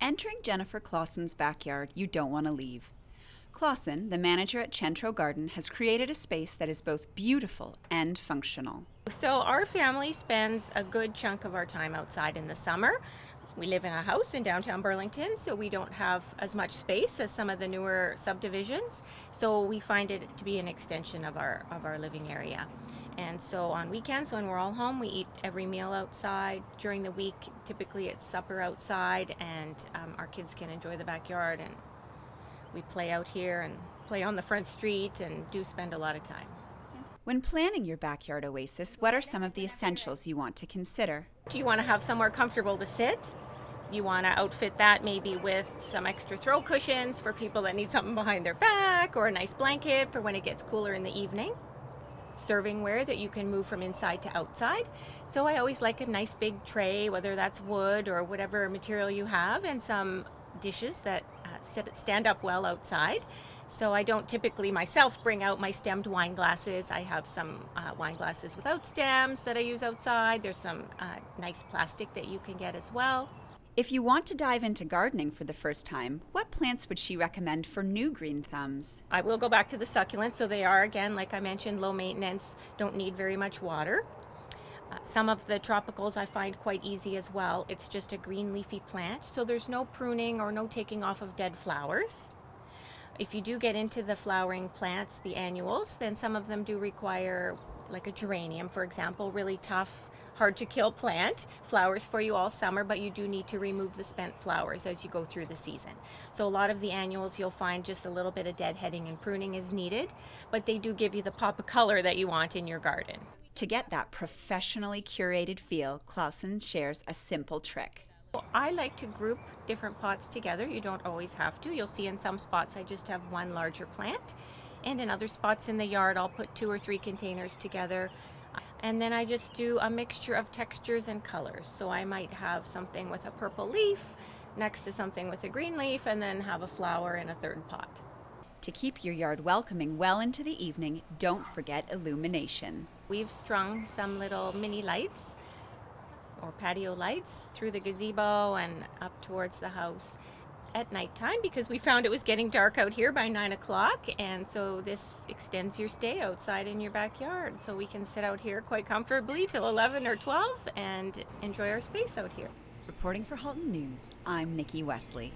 entering Jennifer Klassen's backyard, you don't want to leave. Klassen, the manager at Centro Garden, has created a space that is both beautiful and functional. So our family spends a good chunk of our time outside in the summer. We live in a house in downtown Burlington, so we don't have as much space as some of the newer subdivisions. So we find it to be an extension of our living area. And so on weekends when we're all home, we eat every meal outside. During the week, typically it's supper outside, and our kids can enjoy the backyard, and we play out here and play on the front street and do spend a lot of time. When planning your backyard oasis, what are some of the essentials you want to consider? Do you want to have somewhere comfortable to sit? You want to outfit that maybe with some extra throw cushions for people that need something behind their back, or a nice blanket for when it gets cooler in the evening. Servingware that you can move from inside to outside. So I always like a nice big tray, whether that's wood or whatever material you have, and some dishes that stand up well outside. So I don't typically myself bring out my stemmed wine glasses. I have some wine glasses without stems that I use outside. There's some nice plastic that you can get as well. If you want to dive into gardening for the first time, what plants would she recommend for new green thumbs? I will go back to the succulents. So they are, again, like I mentioned, low maintenance, don't need very much water. Some of the tropicals I find quite easy as well. It's just a green leafy plant, so there's no pruning or no taking off of dead flowers. If you do get into the flowering plants, the annuals, then some of them do require, like a geranium, for example, really tough, hard to kill plant, flowers for you all summer, but you do need to remove the spent flowers as you go through the season. So a lot of the annuals, you'll find just a little bit of deadheading and pruning is needed, but they do give you the pop of color that you want in your garden. To get that professionally curated feel, Klassen shares a simple trick. I like to group different pots together. You don't always have to. You'll see in some spots I just have one larger plant, and in other spots in the yard I'll put 2 or 3 containers together. And then I just do a mixture of textures and colors. So I might have something with a purple leaf next to something with a green leaf, and then have a flower in a third pot. To keep your yard welcoming well into the evening, don't forget illumination. We've strung some little mini lights or patio lights through the gazebo and up towards the house at nighttime, because we found it was getting dark out here by 9 o'clock, and so this extends your stay outside in your backyard, so we can sit out here quite comfortably till 11 or 12 and enjoy our space out here. Reporting for Halton News, I'm Nikki Wesley.